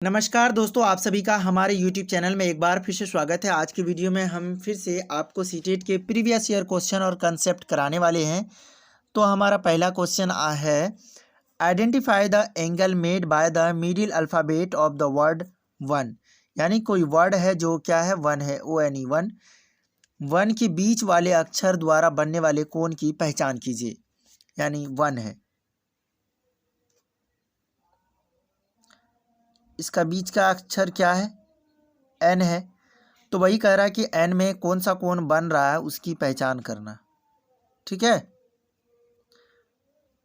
नमस्कार दोस्तों, आप सभी का हमारे YouTube चैनल में एक बार फिर से स्वागत है। आज की वीडियो में हम फिर से आपको सीटेट के प्रीवियस ईयर क्वेश्चन और कंसेप्ट कराने वाले हैं। तो हमारा पहला क्वेश्चन है, identify the angle made by the middle alphabet of the word one. यानी कोई वर्ड है जो क्या है, वन है, ONE वन। वन के बीच वाले अक्षर द्वारा बनने वाले कोण की पहचान कीजिए। यानी वन है, इसका बीच का अक्षर क्या है, N है। तो वही कह रहा है कि N में कौन सा कोण बन रहा है उसकी पहचान करना। ठीक है,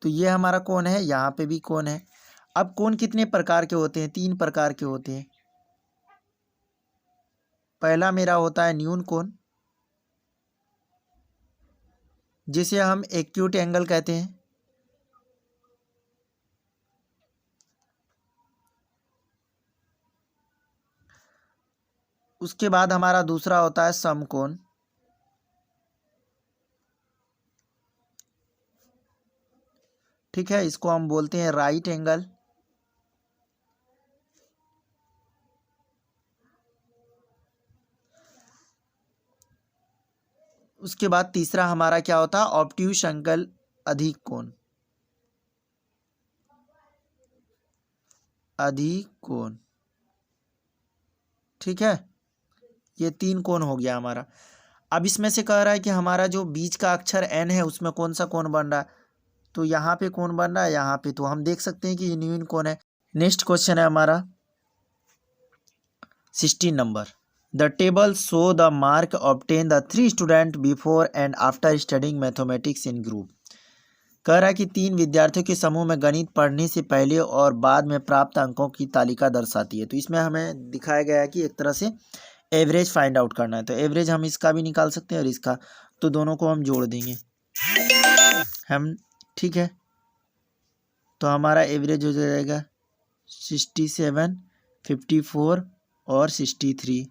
तो ये हमारा कोण है, यहाँ पे भी कोण है। अब कोण कितने प्रकार के होते हैं? 3 प्रकार के होते हैं। पहला मेरा होता है न्यून कोण, जिसे हम एक्यूट एंगल कहते हैं। उसके बाद हमारा दूसरा होता है समकोण। ठीक है, इसको हम बोलते हैं राइट एंगल। उसके बाद तीसरा हमारा क्या होता है, ऑब्ट्यूस एंगल, अधिक कोण। अधिक कोण, ठीक है, ये 3 कोण हो गया हमारा। अब इसमें से कह रहा है कि हमारा जो बीच का अक्षर N है उसमें कौन सा कोण बन रहा है। तो यहाँ पे कोण बन रहा है, यहाँ पे, तो हम देख सकते हैं कि ये न्यून कोण है। नेक्स्ट क्वेश्चन है हमारा 16 number, the table show the mark obtain the 3 student before and after studying mathematics in group. कह रहा है कि 3 विद्यार्थियों के समूह में गणित पढ़ने से पहले और बाद में प्राप्त अंकों की तालिका दर्शाती है। तो इसमें हमें दिखाया गया है कि एक तरह से एवरेज फाइंड आउट करना है। तो एवरेज हम इसका भी निकाल सकते हैं और इसका, तो दोनों को हम जोड़ देंगे हम। ठीक है, तो हमारा एवरेज हो जाएगा 67, 54 और 63।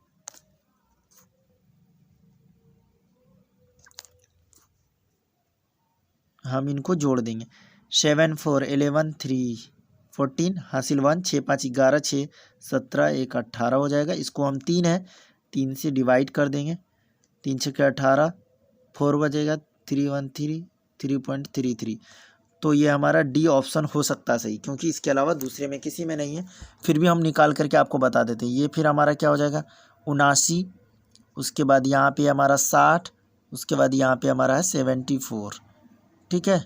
हम इनको जोड़ देंगे। 7 4 11 3 14 हासिल 1, 6 5 11, 6 17, 1 18 हो जाएगा। इसको हम 3 है, 3 से डिवाइड कर देंगे। 3 6 18, 4 बजेगा, 313 3.33। तो ये हमारा डी ऑप्शन हो सकता है सही, क्योंकि इसके अलावा दूसरे में किसी में नहीं है। फिर भी हम निकाल करके आपको बता देते हैं। ये फिर हमारा क्या हो जाएगा, 79। उसके बाद यहाँ पे हमारा 60। उसके बाद यहाँ पे हमारा है 74। ठीक है,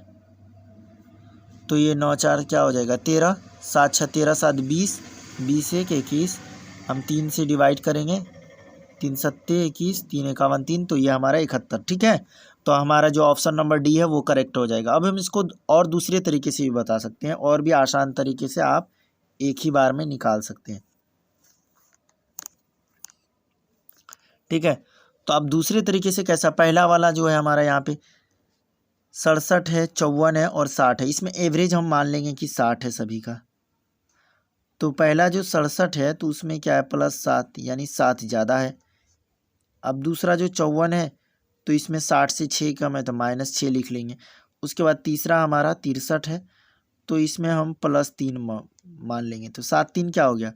तो ये 9 4 क्या हो जाएगा, 13, 7 6 13 7 20, 20 1 21। हम 3 से डिवाइड करेंगे, 3 7 21, 3 51 3, तो ये हमारा 71। ठीक है, तो हमारा जो ऑप्शन नंबर डी है वो करेक्ट हो जाएगा। अब हम इसको और दूसरे तरीके से भी बता सकते हैं, और भी आसान तरीके से आप एक ही बार में निकाल सकते हैं। ठीक है, तो अब दूसरे तरीके से कैसा, पहला वाला जो है हमारा यहाँ पे 67 है, 54 है और 60 है। इसमें एवरेज हम मान लेंगे कि 60 है सभी का। तो पहला जो 67 है तो उसमें क्या है, +7, यानी 7 ज़्यादा है। अब दूसरा जो 54 है तो इसमें 60 से 6 कम है, तो -6 लिख लेंगे। उसके बाद तीसरा हमारा 63 है, तो इसमें हम +3 मान लेंगे। तो 7 3 क्या हो गया,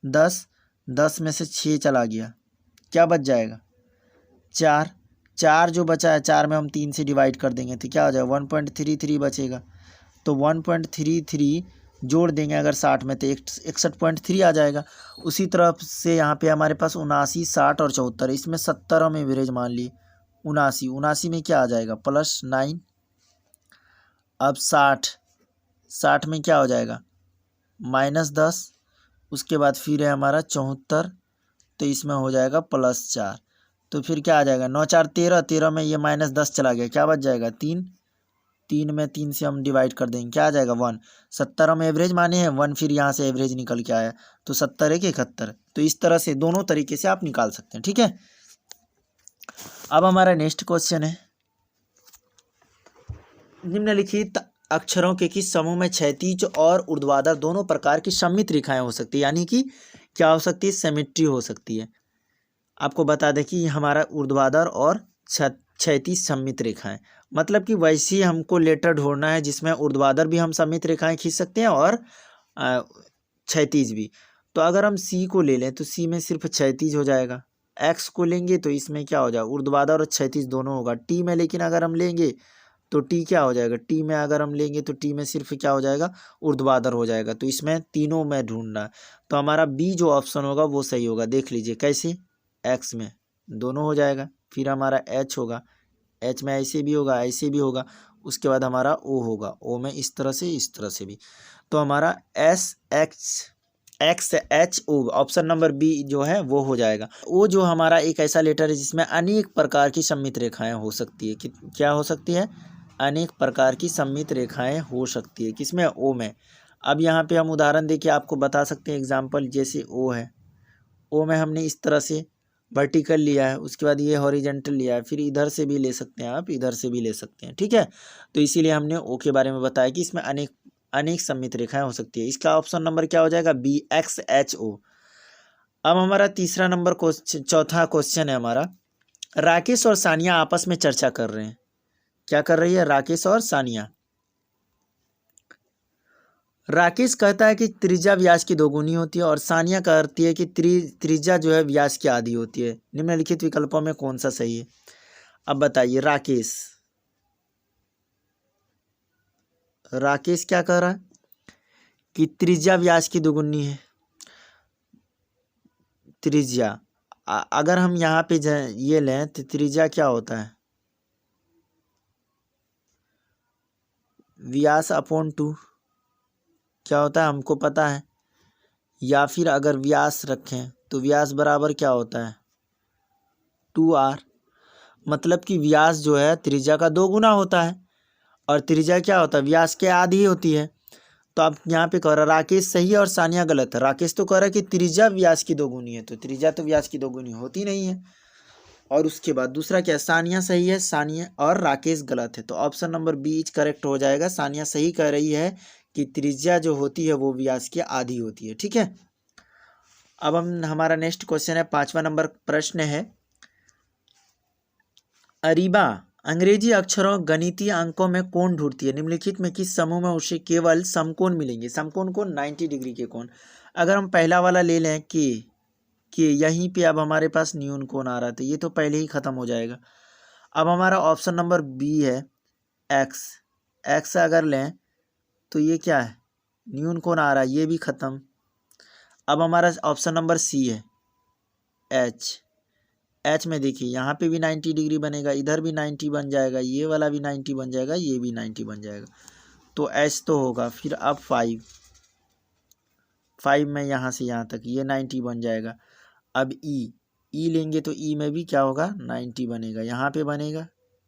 10, 10 में से 6 चला गया, क्या बच जाएगा, 4। 4 जो बचा है, 4 में हम 3 से डिवाइड कर देंगे, तो क्या हो जाएगा, 1.33 बचेगा। तो 1.33 जोड़ देंगे अगर 60 में, तो 61.3 आ जाएगा। उसी तरह से यहाँ पे हमारे पास 79, 60 और 74, इसमें 70 हम एवरेज मान लिए। 79, 79 में क्या आ जाएगा, +9। अब 60, 60 में क्या हो जाएगा, -10। उसके बाद फिर है हमारा 74, तो इसमें हो जाएगा +4। तो फिर क्या आ जाएगा, 9 4 13, 13 में ये -10 चला गया, क्या बच जाएगा, 3। 3 में 3 से हम डिवाइड कर देंगे, क्या आ जाएगा, 1। 70 हम एवरेज माने हैं, 1 फिर यहाँ से एवरेज निकल के आया, तो 70 1 71। तो इस तरह से दोनों तरीके से आप निकाल सकते हैं। ठीक है, अब हमारा नेक्स्ट क्वेश्चन है, निम्नलिखित अक्षरों के किस समूह में क्षैतिज और ऊर्ध्वाधर दोनों प्रकार की सममित रेखाएं हो सकती है। यानी कि क्या हो सकती है, सिमेट्री हो सकती है। आपको बता दें कि हमारा ऊर्ध्वाधर और क्षैतिज सममित रेखाएं, मतलब कि वैसे ही हमको लेटर ढूंढना है जिसमें ऊर्ध्वाधर भी हम सममित रेखाएं खींच सकते हैं और क्षैतिज भी। तो अगर हम सी को ले लें तो सी में सिर्फ क्षैतिज हो जाएगा, एक्स को लेंगे तो इसमें क्या हो जाएगा, ऊर्ध्वाधर और क्षैतिज दोनों होगा। टी में लेकिन अगर हम लेंगे तो टी क्या हो जाएगा, टी में अगर हम लेंगे तो टी में सिर्फ क्या हो जाएगा, ऊर्ध्वाधर हो जाएगा। तो इसमें तीनों में ढूंढना है, तो हमारा बी जो ऑप्शन होगा वो सही होगा। देख लीजिए कैसे, एक्स में दोनों हो जाएगा, फिर हमारा एच होगा, एच में ऐसे भी होगा ऐसे भी होगा, उसके बाद हमारा ओ होगा, ओ में इस तरह से भी। तो हमारा S X H O, option number B जो है वो हो जाएगा। वो जो हमारा एक ऐसा लेटर है जिसमें अनेक प्रकार की सममित रेखाएं हो सकती है, क्या हो सकती है, अनेक प्रकार की सममित रेखाएं हो सकती है, किसमें, ओ में। अब यहाँ पे हम उदाहरण देके आपको बता सकते हैं एग्जाम्पल, जैसे ओ है, ओ में हमने इस तरह से वर्टिकल लिया है, उसके बाद ये हॉरिजेंटल लिया है, फिर इधर से भी ले सकते हैं आप, इधर से भी ले सकते हैं, ठीक है। तो इसीलिए हमने ओ के बारे में बताया कि इसमें अनेक सममित रेखाएं हो सकती है। इसका ऑप्शन नंबर क्या हो जाएगा, बी, एक्स एच ओ। अब हमारा तीसरा नंबर क्वेश्चन, चौथा क्वेश्चन है हमारा, राकेश और सानिया आपस में चर्चा कर रहे हैं। क्या कर रही है, राकेश और सानिया। राकेश कहता है कि त्रिज्या व्यास की दोगुनी होती है और सानिया कहती है कि त्रिज्या जो है व्यास की आधी होती है। निम्नलिखित विकल्पों में कौन सा सही है। अब बताइए, राकेश क्या कह रहा है कि त्रिज्या व्यास की दोगुनी है। त्रिज्या, अगर हम यहाँ पे ये लें तो त्रिज्या क्या होता है, व्यास अपॉन 2 क्या होता है हमको पता है, या फिर अगर व्यास रखें तो व्यास बराबर क्या होता है, 2r। मतलब कि व्यास जो है त्रिज्या का 2 गुना होता है और त्रिज्या क्या होता है, व्यास के आधी होती है। तो आप यहाँ पे कह रहा राकेश सही है और सानिया गलत है। राकेश तो कह रहा है कि त्रिज्या व्यास की 2 गुनी है, तो त्रिज्या तो व्यास की 2 गुनी होती नहीं है। और उसके बाद दूसरा क्या है, सानिया सही है, सानिया और राकेश गलत है। तो ऑप्शन नंबर बी करेक्ट हो जाएगा। सानिया सही कह रही है कि त्रिज्या जो होती है वो व्यास की आधी होती है, ठीक है। अब हमारा नेक्स्ट क्वेश्चन है, 5वां नंबर प्रश्न है, अरीबा अंग्रेजी अक्षरों गणितीय अंकों में कोण ढूंढती है, निम्नलिखित में किस समूह में उसे केवल समकोण मिलेंगे। समकोण को 90 डिग्री के कोण। अगर हम पहला वाला ले लें कि यहीं पे अब हमारे पास न्यून कोण आ रहा था, ये तो पहले ही खत्म हो जाएगा। अब हमारा ऑप्शन नंबर बी है, एक्स अगर लें तो ये क्या है, न्यून कोण आ रहा है, ये भी खत्म। अब हमारा ऑप्शन नंबर सी है, एच में देखिए यहाँ पे भी 90 डिग्री बनेगा, इधर भी 90 बन जाएगा, ये वाला भी 90 बन जाएगा, ये भी 90 बन जाएगा। तो एच तो होगा। फिर अब 5 में यहाँ से यहाँ तक ये 90 बन जाएगा। अब ई लेंगे तो ई में भी क्या होगा, 90 बनेगा, यहाँ पे बनेगा,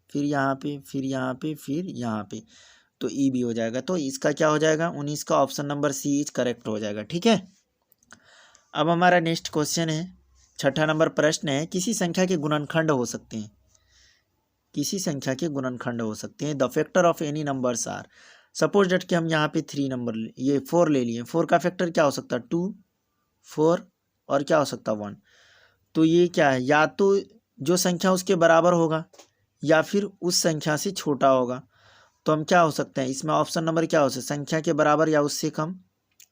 फिर यहाँ पे, फिर यहाँ पे, फिर यहाँ पे, तो ई भी हो जाएगा। तो इसका क्या हो जाएगा, 19 का option number C is correct हो जाएगा, ठीक है। अब हमारा नेक्स्ट क्वेश्चन है, 6ठा नंबर प्रश्न है, किसी संख्या के गुणनखंड हो सकते हैं, किसी संख्या के गुणनखंड हो सकते हैं। The factor of any numbers are, suppose that कि हम यहाँ पे 3 नंबर ये 4 ले लिए, 4 का फैक्टर क्या हो सकता है, 2, 4 और क्या हो सकता है 1। तो ये क्या है, या तो जो संख्या उसके बराबर होगा या फिर उस संख्या से छोटा होगा। तो हम क्या हो सकते हैं इसमें, ऑप्शन नंबर क्या हो सकता है, संख्या के बराबर या उससे कम,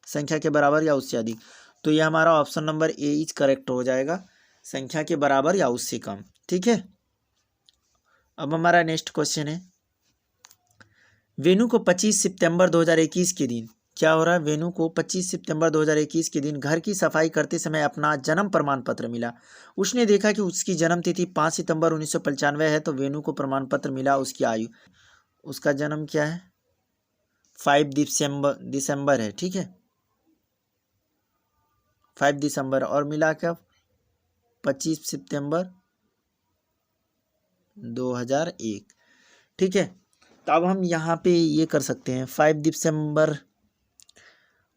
संख्या के बराबर या उससे अधिक। तो ये हमारा option number A is correct हो जाएगा, संख्या के बराबर या उससे कम, ठीक है। अब हमारा नेक्स्ट क्वेश्चन है, वेनु को 25 सितंबर 2021 के दिन क्या हो रहा है, वेनु को 25 सितंबर 2021 के दिन घर की सफाई करते समय अपना जन्म प्रमाण पत्र मिला। उसने देखा कि उसकी जन्म तिथि 5 सितंबर 1995 है, तो वेनु को प्रमाण पत्र मिला उसकी आयु, उसका जन्म क्या है 5 दिसंबर है, ठीक है, 5 दिसंबर, और मिला क्या 25 सितंबर 2001, ठीक है। तो अब हम यहाँ पे ये कर सकते हैं, 5 दिसंबर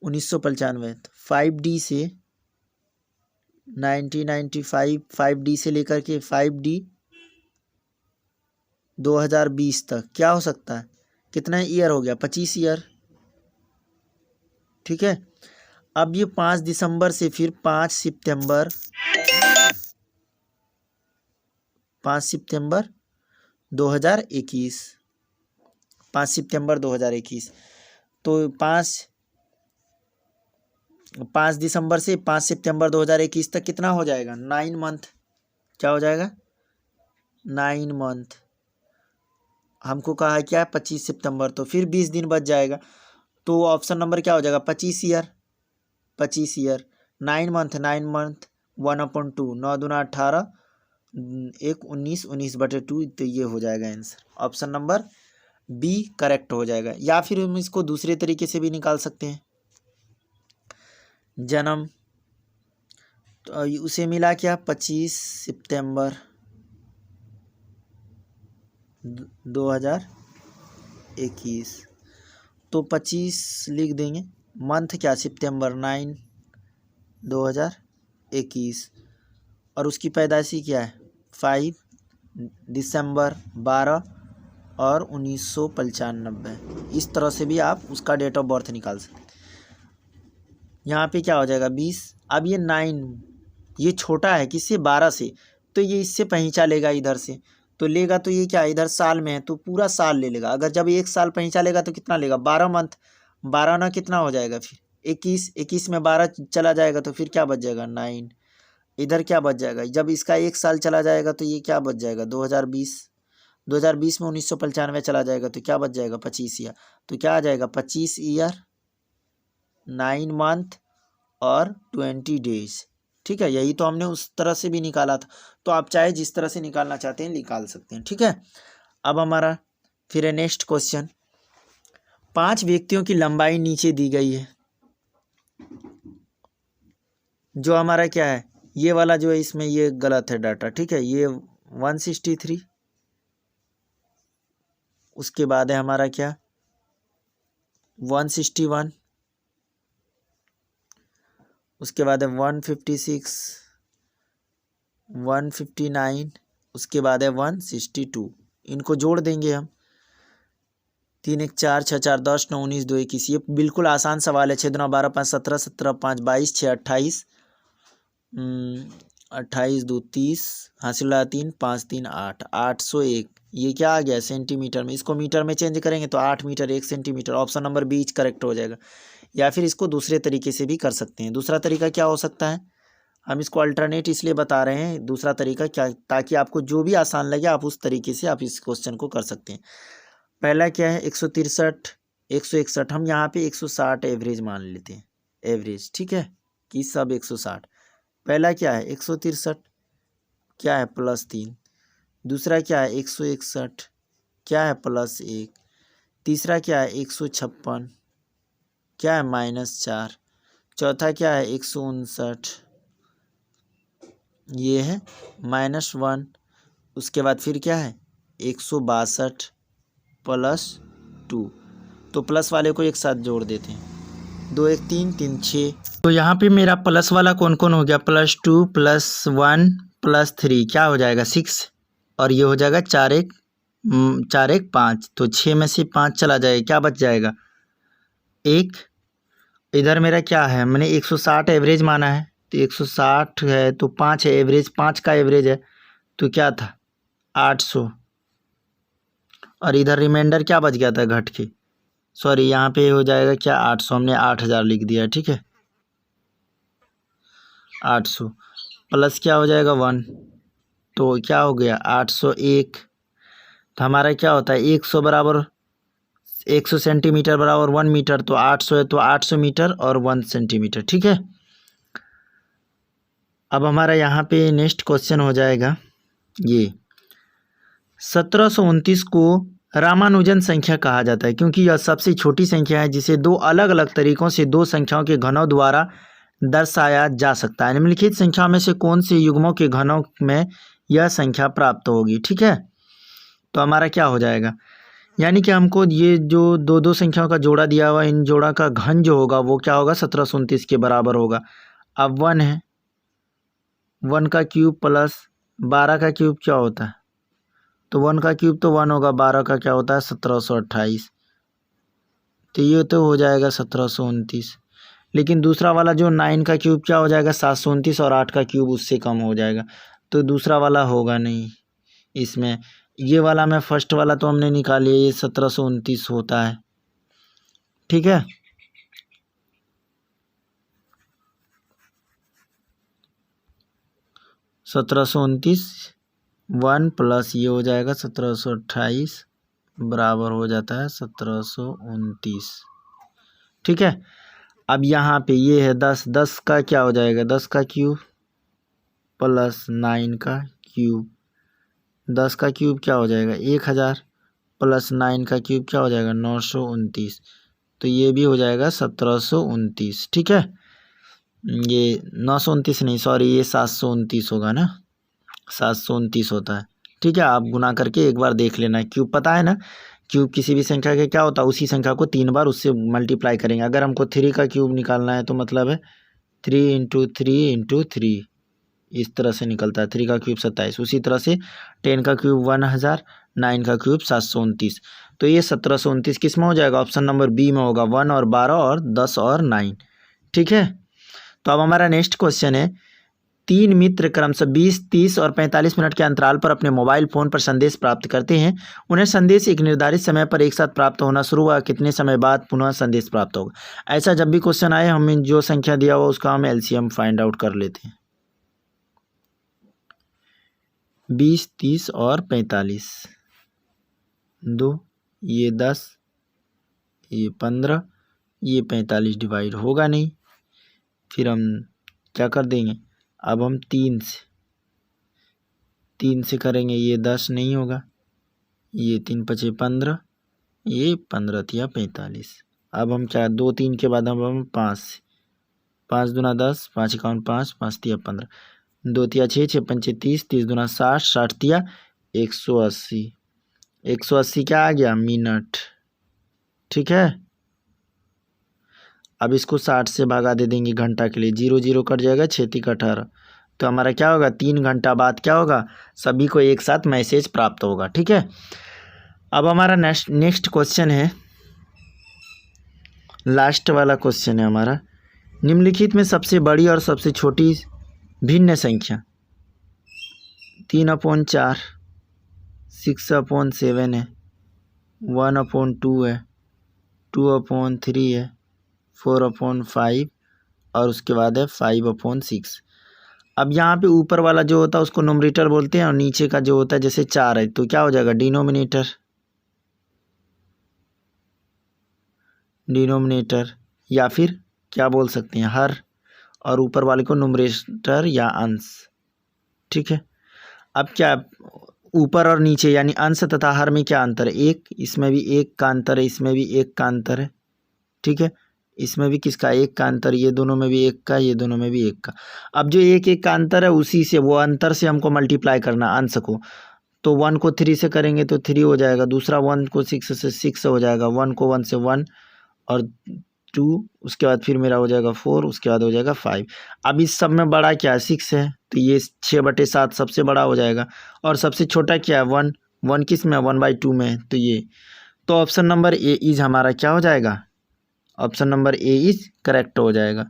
1995, 5D से 1995, 5D से लेकर के 5D 2020 तक क्या हो सकता है, कितना ईयर हो गया, 25 ईयर, ठीक है। अब ये 5 दिसंबर से फिर 5 सितंबर 2021, 5 सितंबर 2021, तो 5 5 दिसंबर से 5 सितंबर 2021 तक कितना हो जाएगा? 9 मंथ। क्या हो जाएगा? 9 मंथ। हमको कहा है क्या? 25 सितंबर, तो फिर 20 दिन बच जाएगा। तो ऑप्शन नंबर क्या हो जाएगा? 25 ईयर। 25 ईयर। 9 मंथ, 9 मंथ 1/2, 9 दूना 18, 1 19, 19/2, तो ये हो जाएगा answer. Option number B correct हो जाएगा। या फिर हम इसको दूसरे तरीके से भी निकाल सकते हैं। जन्म तो उसे मिला क्या? 25 सितंबर 2021, तो 25 लिख देंगे। मंथ क्या? सितंबर 9 2021, और उसकी पैदाइशी क्या है? 5 दिसंबर 12 और 1995। इस तरह से भी आप उसका डेट ऑफ बर्थ निकाल सकते हैं। यहाँ पे क्या हो जाएगा? 20। अब ये 9 ये छोटा है किससे? 12 से, तो ये इससे पहींचा लेगा इधर से, तो लेगा तो ये क्या? इधर साल में है तो पूरा साल ले लेगा। अगर जब 1 साल पहींचा लेगा तो कितना लेगा? 12 मंथ। 12 ना कितना हो जाएगा फिर? 21। 21 में 12 चला जाएगा तो फिर क्या बच जाएगा? 9। इधर क्या बच जाएगा? जब इसका 1 साल चला जाएगा तो ये क्या बच जाएगा? 2020। 2020 में 1995 चला जाएगा तो क्या बच जाएगा? 25 ईयर। तो क्या आ जाएगा? 25 ईयर, 9 मंथ और 20 डेज। ठीक है, यही तो हमने उस तरह से भी निकाला था। तो आप चाहे जिस तरह से निकालना चाहते हैं निकाल सकते हैं। ठीक है, अब हमारा फिर है नेक्स्ट क्वेश्चन। 5 व्यक्तियों की लंबाई नीचे दी गई है। जो हमारा क्या है? ये वाला जो है इसमें ये गलत है डाटा। ठीक है, ये 163, उसके बाद है हमारा क्या? 161, उसके बाद है 156, 159, उसके बाद है 162। इनको जोड़ देंगे हम। 3 1 4 6 4 10 9 19 2 21। ये बिल्कुल आसान सवाल है। 6 2 12 5 17 17 5 22 6 28, 28 2 30, हासिल 3 5 3 8, 801। ये क्या आ गया? सेंटीमीटर में। इसको मीटर में चेंज करेंगे तो 8 metre 1 centimetre. Option number B correct हो जाएगा। या फिर इसको दूसरे तरीके से भी कर सकते हैं। दूसरा तरीका क्या हो सकता है? हम इसको अल्टरनेट इसलिए बता रहे हैं दूसरा तरीका क्या, ताकि आपको जो भी आसान लगे आप उस तरीके से आप इस क्वेश्चन को कर सकते हैं। पहला क्या है? 163, 161। हम यहाँ पे 160 एवरेज मान लेते हैं। एवरेज ठीक है कि सब 160। पहला क्या है? 163 क्या है? +3। दूसरा क्या है? 161 क्या है? +1। तीसरा क्या है? 156 क्या है? -4। चौथा क्या है? 159, ये है -1। उसके बाद फिर क्या है? 162 +2। तो प्लस वाले को एक साथ जोड़ देते हैं। 2 1 3 3 6। तो यहाँ पे मेरा प्लस वाला कौन कौन हो गया? +2 +1 +3 क्या हो जाएगा? 6। और ये हो जाएगा 4 1 5। तो 6 में से 5 चला जाएगा, क्या बच जाएगा? 1। इधर मेरा क्या है? मैंने 160 एवरेज माना है, तो 160 है तो 5 है एवरेज, 5 का एवरेज है तो क्या था? 800। और इधर रिमाइंडर क्या बच गया था घट के? सॉरी, यहाँ पे हो जाएगा क्या? 800। हमने 8000 लिख दिया। ठीक है, 800 प्लस क्या हो जाएगा? 1, तो क्या हो गया? 801। तो हमारा क्या होता है? 100 बराबर 100 सेंटीमीटर बराबर 1 मीटर, तो 800 है तो 800 मीटर और 1 सेंटीमीटर। ठीक है, अब हमारा यहाँ पे नेक्स्ट क्वेश्चन हो जाएगा ये 1729 को रामानुजन संख्या कहा जाता है क्योंकि यह सबसे छोटी संख्या है जिसे 2 अलग अलग तरीकों से 2 संख्याओं के घनों द्वारा दर्शाया जा सकता है। निम्नलिखित संख्या में से कौन से युग्मों के घनों में यह संख्या प्राप्त होगी? ठीक है, तो हमारा क्या हो जाएगा? यानी कि हमको ये जो दो संख्याओं का जोड़ा दिया हुआ, इन जोड़ा का घन जो होगा वो क्या होगा? 1729 के बराबर होगा। अब 1 है, 1 का क्यूब प्लस 12 का क्यूब क्या होता है? तो 1 का क्यूब तो 1 होगा, 12 का क्या होता है? 1728। तो ये तो हो जाएगा 1729। लेकिन दूसरा वाला जो 9 का क्यूब क्या हो जाएगा? 729, और 8 का क्यूब उससे कम हो जाएगा, तो दूसरा वाला होगा नहीं इसमें। ये वाला में फर्स्ट वाला तो हमने निकाल लिया, ये 1729 होता है। ठीक है, 1729 1 प्लस ये हो जाएगा 1728 बराबर हो जाता है 1729। ठीक है, अब यहाँ पे ये है 10, 10 का क्या हो जाएगा 10 का क्यूब प्लस 9 का क्यूब, 10 का क्यूब क्या हो जाएगा 1000 प्लस 9 का क्यूब क्या हो जाएगा 929, तो ये भी हो जाएगा 1729। ठीक है, ये 929 नहीं, सॉरी, ये 729 होगा ना, 729 होता है। ठीक है, आप गुना करके एक बार देख लेना। क्यूब पता है ना, क्यूब किसी भी संख्या के क्या होता है, उसी संख्या को 3 बार उससे मल्टीप्लाई करेंगे। अगर हमको 3 का क्यूब निकालना है तो मतलब है 3 × 3 × 3, इस तरह से निकलता है। 3 का क्यूब 27, उसी तरह से 10 का क्यूब 1000, 9 का क्यूब 729, तो ये 1729 किस में हो जाएगा, ऑप्शन नंबर बी में होगा, 1 और 12 और 10 और 9। ठीक है, तो अब हमारा नेक्स्ट क्वेश्चन है, 3 मित्र क्रमशः 20, 30 और 45 मिनट के अंतराल पर अपने मोबाइल फ़ोन पर संदेश प्राप्त करते हैं। उन्हें संदेश एक निर्धारित समय पर एक साथ प्राप्त होना शुरू हुआ, कितने समय बाद पुनः संदेश प्राप्त होगा। ऐसा जब भी क्वेश्चन आए, हमें जो संख्या दिया हुआ उसका हम एलसीएम फाइंड आउट कर लेते हैं। 20, 30 और 45, 2, ये 10, ये 15, ये 45 डिवाइड होगा नहीं, फिर हम क्या कर देंगे, अब हम 3 से करेंगे, ये 10 नहीं होगा, ये 3 × 5 = 15, ये 15 या 45। अब हम क्या 2, 3 के बाद हम 5, 5 दूना 10, 5 × 5, 5 × 15, 2 × 6, 6 × 5 = 30, 30 दूना 60, 60 × 180, 180 क्या आ गया मिनट। ठीक है, अब इसको 60 से भागा दे देंगे घंटा के लिए, 0 0 कट जाएगा, 6 × 18, तो हमारा क्या होगा 3 घंटा बाद क्या होगा, सभी को एक साथ मैसेज प्राप्त होगा। ठीक है, अब हमारा नेक्स्ट क्वेश्चन है, लास्ट वाला क्वेश्चन है हमारा, निम्नलिखित में सबसे बड़ी और सबसे छोटी भिन्न संख्या 3/4, 6/7 है, 1/2 है, 2/3 है, 4/5 और उसके बाद है 5/6। अब यहाँ पे ऊपर वाला जो होता है उसको नोमरेटर बोलते हैं और नीचे का जो होता है जैसे 4 है तो क्या हो जाएगा डिनोमिनेटर, या फिर क्या बोल सकते हैं हर, और ऊपर वाले को नोमरेटर या अंश। ठीक है, अब क्या ऊपर और नीचे यानी अंश तथा हर में क्या अंतर है, एक, इसमें भी एक का अंतर है, इसमें भी एक का अंतर है। ठीक है, इसमें भी किसका एक का अंतर, ये दोनों में भी एक का, ये दोनों में भी एक का। अब जो एक एक का अंतर है उसी से, वो अंतर से हमको मल्टीप्लाई करना अंश को, तो 1 को 3 से करेंगे तो 3 हो जाएगा, दूसरा 1 को 6 से 6 हो जाएगा, 1 को 1 से 1 और 2, उसके बाद फिर मेरा हो जाएगा 4, उसके बाद हो जाएगा 5। अब इस सब में बड़ा क्या है 6 है, तो ये 6/7 सबसे बड़ा हो जाएगा, और सबसे छोटा क्या है 1, 1 किस में 1/2 में है, तो ये, तो ऑप्शन नंबर ए इज हमारा क्या हो जाएगा, option number A is correct हो जाएगा।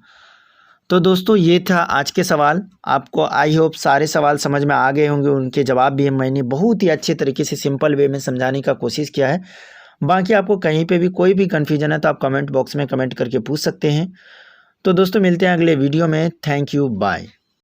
तो दोस्तों ये था आज के सवाल, आपको आई होप सारे सवाल समझ में आ गए होंगे, उनके जवाब भी मैंने बहुत ही अच्छे तरीके से सिंपल वे में समझाने का कोशिश किया है। बाकी आपको कहीं पे भी कोई भी कन्फ्यूजन है तो आप कमेंट बॉक्स में कमेंट करके पूछ सकते हैं। तो दोस्तों मिलते हैं अगले वीडियो में, थैंक यू, बाय।